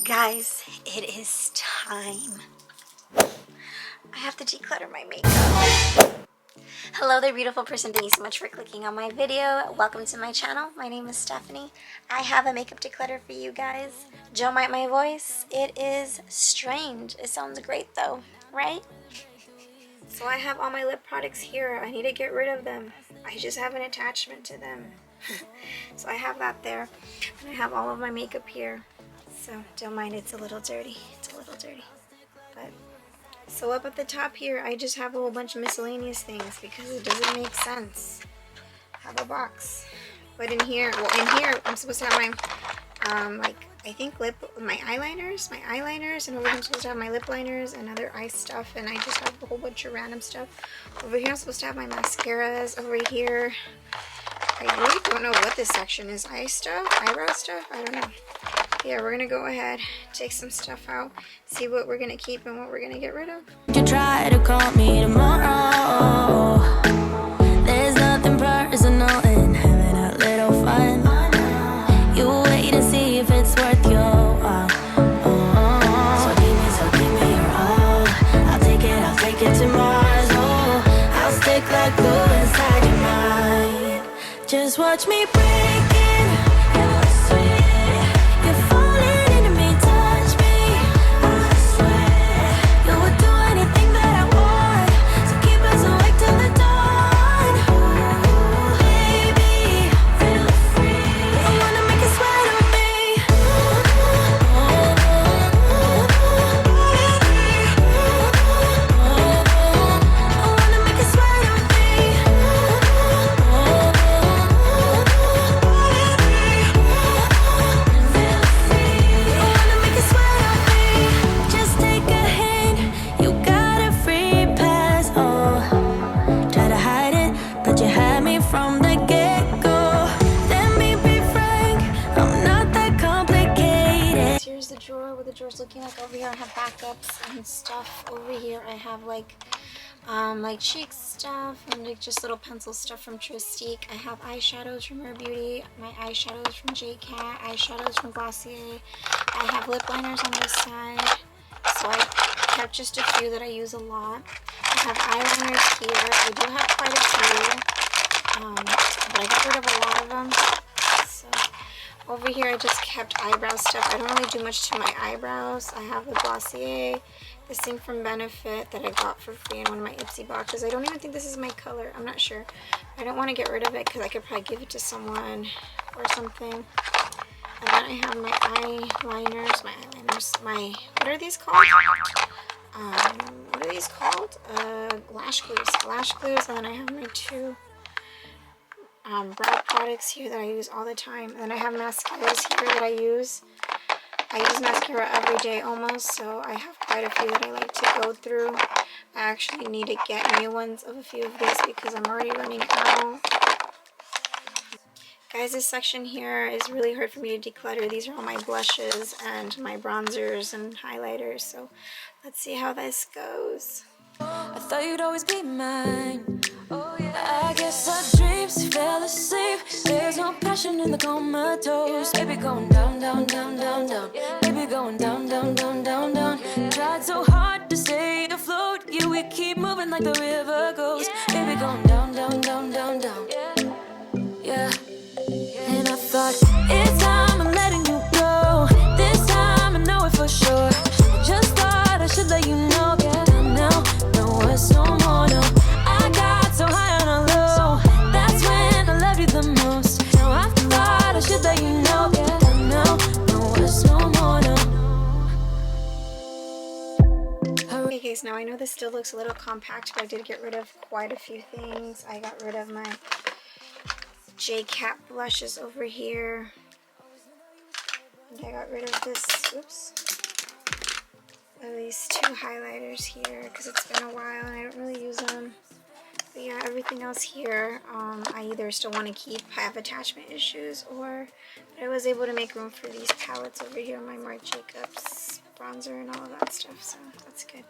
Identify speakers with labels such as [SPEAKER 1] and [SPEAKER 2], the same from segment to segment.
[SPEAKER 1] Guys, it is time. I have to declutter my makeup. Hello there, beautiful person. Thank you so much for clicking on my video. Welcome to my channel. My name is Stephany. I have a makeup declutter for you guys. Don't mind my voice. It is strange. It sounds great though, right? So I have all my lip products here. I need to get rid of them. I just have an attachment to them. So I have that there. And I have all of my makeup here. So don't mind, it's a little dirty. It's a little dirty. But so up at the top here, I just have a whole bunch of miscellaneous things because it doesn't make sense. I have a box. But in here, well, in here, I'm supposed to have my, I think my eyeliners, and over here I'm supposed to have my lip liners and other eye stuff, and I just have a whole bunch of random stuff. Over here I'm supposed to have my mascaras. Over here, I really don't know what this section is. Eye stuff? Eyebrow stuff? I don't know. Yeah, we're gonna go ahead, take some stuff out, see what we're gonna keep and what we're gonna get rid of.
[SPEAKER 2] You try to call me tomorrow. There's nothing personal in having a little fun. You wait to see if it's worth your while. So give me your all. I'll take it to Mars. Oh, I'll stick like glue inside your mind. Just watch me break it.
[SPEAKER 1] Looking like over here I have backups and stuff. Over here I have like CHIK stuff and like just little pencil stuff from Tristique. I have eyeshadows from Rare Beauty, my eyeshadows from JACKPOT, eyeshadows from Glossier. I have lip liners on this side, so I kept just a few that I use a lot. I have eyeliners here. I do have quite a few, but I got rid of a lot of them. So over here I just kept eyebrow stuff. I don't really do much to my eyebrows. I have the Glossier, this thing from Benefit that I got for free in one of my Ipsy boxes. I don't even think this is my color. I'm not sure. I don't want to get rid of it because I could probably give it to someone or something. And then I have my eyeliners, what are these called? What are these called? Lash glues. And then I have my two brow products here that I use all the time. And then I have mascaras here that I use. I use mascara every day almost, so I have quite a few that I like to go through. I actually need to get new ones of a few of these because I'm already running out. Guys, this section here is really hard for me to declutter. These are all my blushes and my bronzers and highlighters, so let's see how this goes.
[SPEAKER 2] I thought you'd always be mine. Oh, yeah. I guess our dreams fell asleep. There's no passion in the comatose. Baby going down, down, down, down, down. Baby going down, down, down, down, down. Tried so hard to stay afloat. Yeah, we keep moving like the river goes. Baby going down, down, down, down, down. Yeah. And I thought, it's time I'm letting you go. This time I know it for sure. Just thought I should let you know. Now, no, it's no more, no. I got so high on a low. That's when I love you the most. Now I thought I should let you know. Now, no, it's no more, no.
[SPEAKER 1] Okay guys, now I know this still looks a little compact, but I did get rid of quite a few things. I got rid of my JACKPOT blushes over here. And I got rid of this, oops, of these two highlighters here because it's been a while and I don't really use them. But yeah, everything else here I either still want to keep, I have attachment issues, or I was able to make room for these palettes over here, my Marc Jacobs bronzer and all of that stuff, so that's good.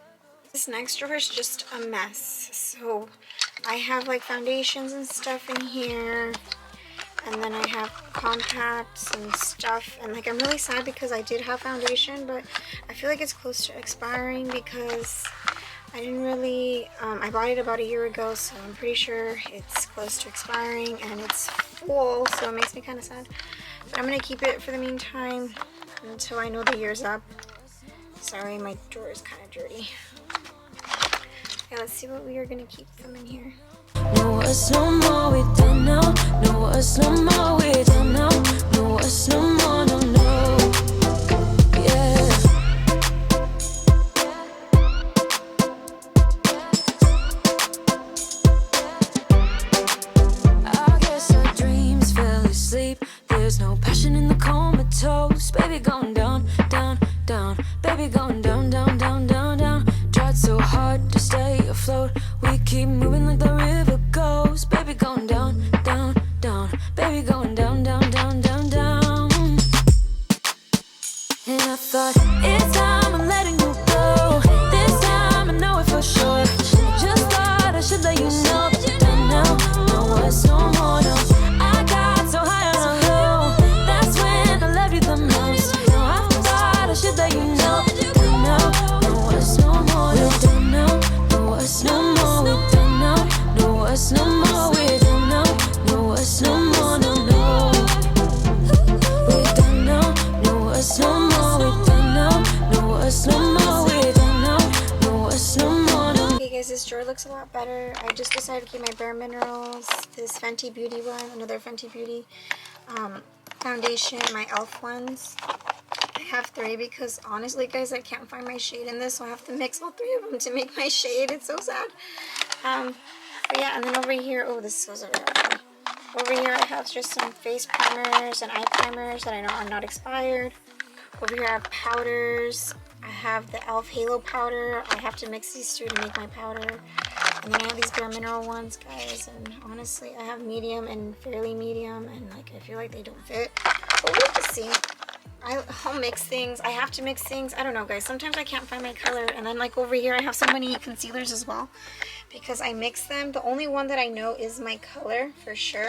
[SPEAKER 1] This next drawer is just a mess. So I have like foundations and stuff in here. And then I have compacts and stuff. And like I'm really sad because I did have foundation, but I feel like it's close to expiring because I didn't really, I bought it about a year ago, so I'm pretty sure it's close to expiring and it's full, so it makes me kind of sad. But I'm going to keep it for the meantime until I know the year's up. Sorry, my drawer is kind of dirty. Okay, let's see what we are going to keep from in here.
[SPEAKER 2] No, us no more, we done now. No, us no more, we done now. No, us no more, no, no. Yeah. I guess our dreams fell asleep. There's no passion in the comatose. Baby going down, down, down. Baby going down, down, down, down, down. Tried so hard to stay afloat. We keep moving like the river goes. Baby going down, down, down. Baby going down, down, down, down, down. And I thought, it's time I'm letting you go. This time I know it for sure. Just thought I should let you know that you're done now. No, it's no more, no. I got so high on a low. That's when I loved you the most. No, I thought I should let you know that you're done now. No, it's no more, no. We're done now. No, it's no more, we're done now. No, it's no more, we're done now. No, it's no more, no, no. We're done now. No, it's no more, we're done now. No, it's no more, we're done now. No, it's no more, no.
[SPEAKER 1] Okay guys, this drawer looks a lot better. I just decided to keep my Bare Minerals, this Fenty Beauty one, another Fenty Beauty foundation, my e.l.f. ones. I have 3 because honestly guys, I can't find my shade in this, so I have to mix all 3 of them to make my shade. It's so sad. But yeah, and then over here, oh, this goes over here. Over here I have just some face primers and eye primers that I know are not expired. Over here I have powders. I have the e.l.f. Halo powder. I have to mix these 2 to make my powder. And then I have these Bare Mineral ones, guys. And honestly, I have medium and fairly medium, and like I feel like they don't fit. But we'll have to see. I'll mix things. I have to mix things. I don't know, guys. Sometimes I can't find my color. And then like over here, I have so many concealers as well because I mix them. The only one that I know is my color for sure,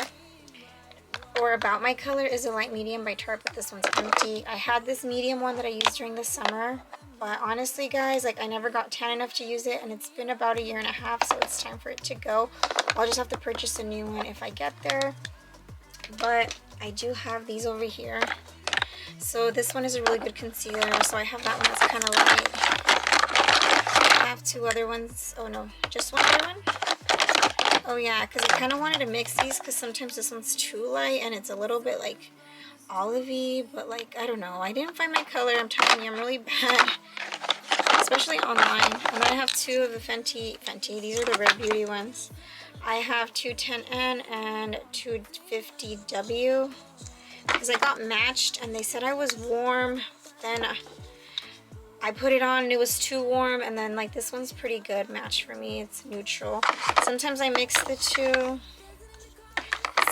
[SPEAKER 1] or about my color, is a light medium by Tarte, but this one's empty. I had this medium one that I used during the summer, but honestly guys, like I never got tan enough to use it, and it's been about a year and a half, so it's time for it to go. I'll just have to purchase a new one if I get there. But I do have these over here. So this one is a really good concealer, so I have that one that's kind of light. I have 2 other ones. Oh no, just one other one? Oh yeah, because I kind of wanted to mix these because sometimes this one's too light and it's a little bit like olivey, but like, I don't know. I didn't find my color. I'm telling you, I'm really bad, especially online. And then I have 2 of the Fenty. These are the Rare Beauty ones. I have 210N and 250W because I got matched and they said I was warm. Then I put it on and it was too warm, and then like this one's pretty good match for me. It's neutral. Sometimes I mix the 2.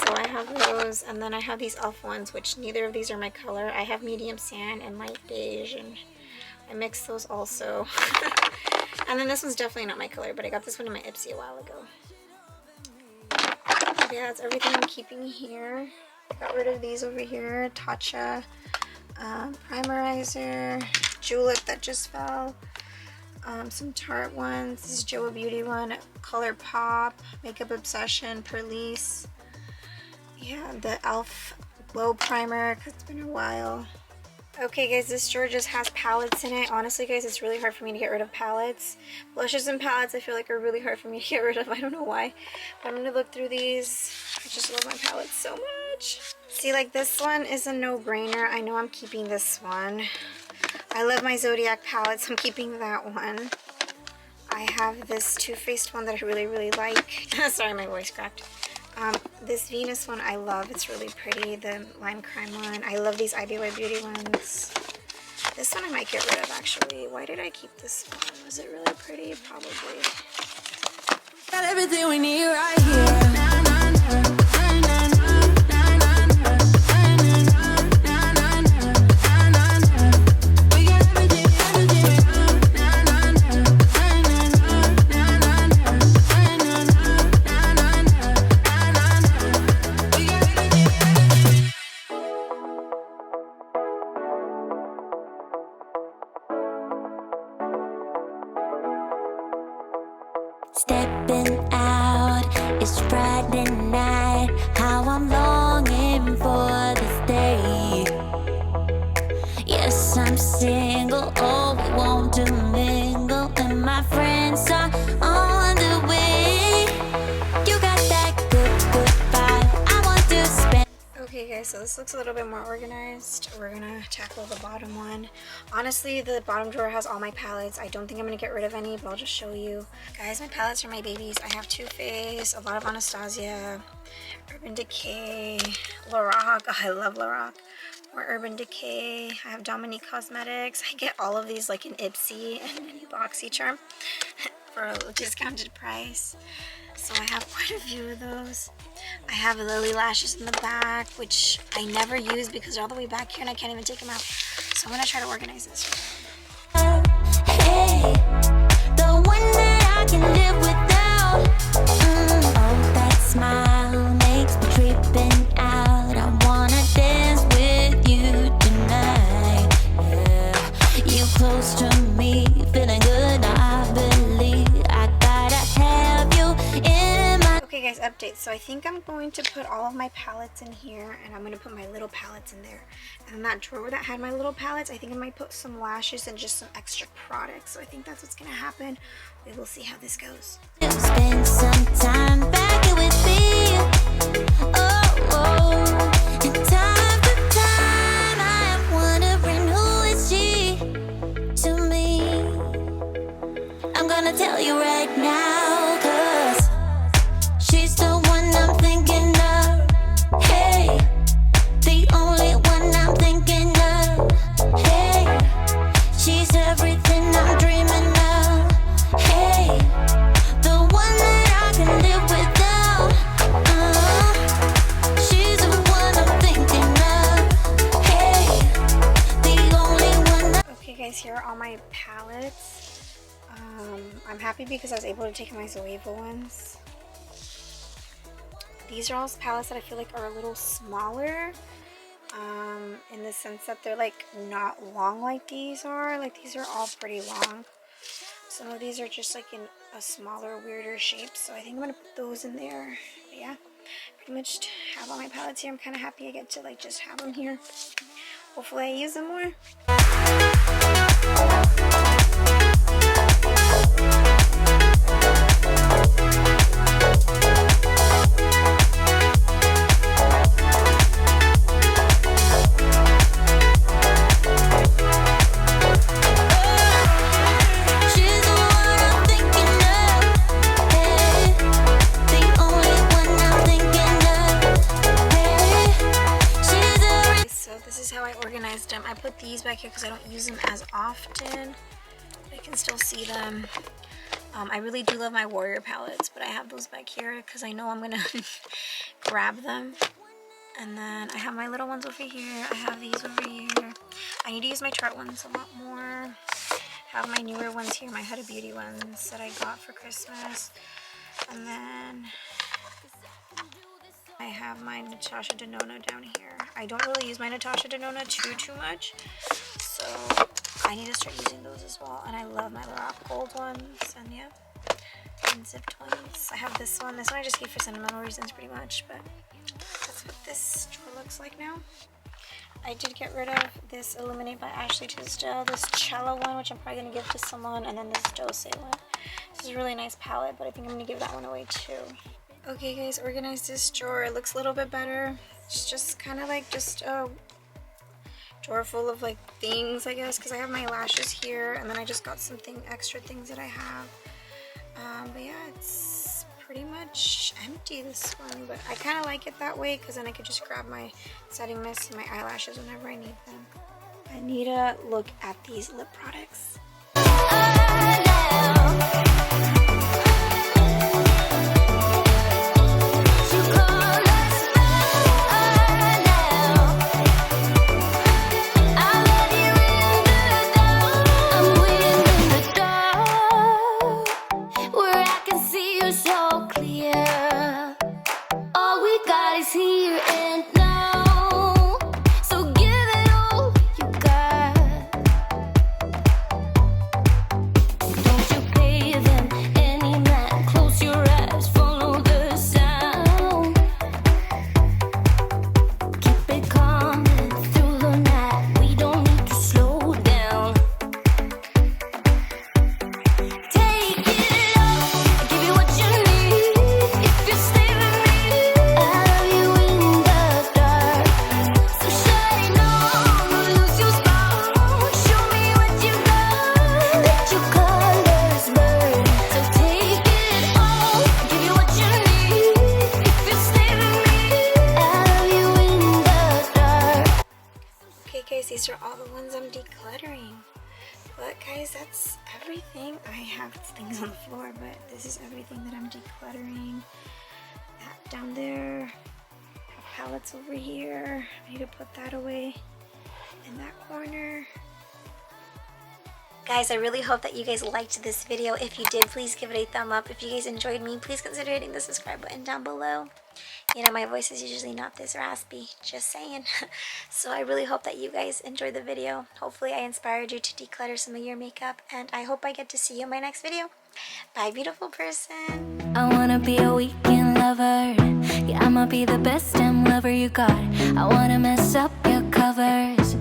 [SPEAKER 1] So I have those, and then I have these e.l.f. ones, which neither of these are my color. I have medium sand and light beige, and I mix those also. And then this one's definitely not my color, but I got this one in my Ipsy a while ago. Yeah, that's everything I'm keeping here. Got rid of these over here. Tatcha primerizer, Julep that just fell, some Tarte ones. This is Joa Beauty one, Color Pop, Makeup Obsession, Perlice. Yeah, the e.l.f. Glow Primer, because it's been a while. Okay guys, this drawer just has palettes in it. Honestly guys, it's really hard for me to get rid of palettes. Blushes and palettes I feel like are really hard for me to get rid of. I don't know why. But I'm going to look through these. I just love my palettes so much. See, like this one is a no-brainer. I know I'm keeping this one. I love my Zodiac palette, so I'm keeping that one. I have this Too Faced one that I really, really like. Sorry, my voice cracked. This Venus one I love. It's really pretty. The Lime Crime one. I love these Eyebrow Beauty ones. This one I might get rid of, actually. Why did I keep this one? Was it really pretty? Probably.
[SPEAKER 2] Got everything we need right here. stepping out. It's Friday night. How I'm longing for this day. Yes, I'm single. Oh, we won't do mingle, and my friends are on the way. You got that good vibe. I want to spend.
[SPEAKER 1] Okay guys, so this looks a little bit more organized. We're gonna tackle the bottom one. Honestly, the bottom drawer has all my palettes. I don't think I'm gonna get rid of any, but I'll just show you. Guys, my palettes are my babies. I have Too Faced, a lot of Anastasia, Urban Decay, Lorac. Oh, I love Lorac. More Urban Decay. I have Dominique Cosmetics. I get all of these like in Ipsy and Mini BoxyCharm for a discounted price. So I have quite a few of those. I have Lily lashes in the back, which I never use because they're all the way back here and I can't even take them out. So I'm going to try to organize this.
[SPEAKER 2] Hey, the one that I can live without. Oh, that smile makes me tripping out. I wanna dance with you tonight. Yeah, you close to me, feeling good. I believe I gotta have you in my.
[SPEAKER 1] Okay guys, update. So I think I'm going to put all of my palettes in here and I'm going to put my little palettes in there. And in that drawer that had my little palettes, I think I might put some lashes and just some extra products. So I think that's what's going to happen. We will see how this goes.
[SPEAKER 2] Spend some time back here with me. Oh, oh. And time to time, I am wondering who is she to me. I'm gonna tell you right now, 'cause she's the one I'm thinking of. Hey, the only one I'm thinking of. Hey, she's everything I'm dreaming of. Hey, the one that I can live without. She's the one I'm thinking of. Hey, the only one that.
[SPEAKER 1] Okay guys, here are all my palettes. I'm happy because I was able to take my Zoeva ones. These are all palettes that I feel like are a little smaller, in the sense that they're like not long like these are. Like these are all pretty long. Some of these are just like in a smaller, weirder shape, so I think I'm gonna put those in there. But yeah, pretty much have all my palettes here. I'm kind of happy I get to like just have them here. Hopefully I use them more. I put these back here because I don't use them as often. I can still see them. I really do love my Warrior palettes, but I have those back here because I know I'm gonna grab them. And then I have my little ones over here. I have these over here. I need to use my Tarte ones a lot more. I have my newer ones here, my Huda Beauty ones that I got for Christmas. And then I have my Natasha Denona down here. I don't really use my Natasha Denona too much, so I need to start using those as well. And I love my Lorac Gold ones, and yeah, and zipped ones. I have this one. This one I just keep for sentimental reasons pretty much, but that's what this drawer looks like now. I did get rid of this Illuminate by Ashley Tisdale, this Cello one, which I'm probably going to give to someone, and then this Dose one. This is a really nice palette, but I think I'm going to give that one away too. Okay guys, organize this drawer. It looks a little bit better. It's just kind of like just a drawer full of like things, I guess, because I have my lashes here, and then I just got something extra things that I have. But yeah, it's pretty much empty, this one, but I kind of like it that way because then I could just grab my setting mist and my eyelashes whenever I need them. I need to look at these lip products. But guys, that's everything. I have things on the floor, but this is everything that I'm decluttering. That down there. I have palettes over here. I need to put that away in that corner. Guys, I really hope that you guys liked this video. If you did, please give it a thumb up. If you guys enjoyed me, please consider hitting the subscribe button down below. You know, my voice is usually not this raspy, just saying. So I really hope that you guys enjoyed the video. Hopefully I inspired you to declutter some of your makeup, and I hope I get to see you in my next video. Bye, beautiful person.
[SPEAKER 2] I wanna be a weekend lover. Yeah, I'ma be the best damn lover you got. I wanna mess up your covers.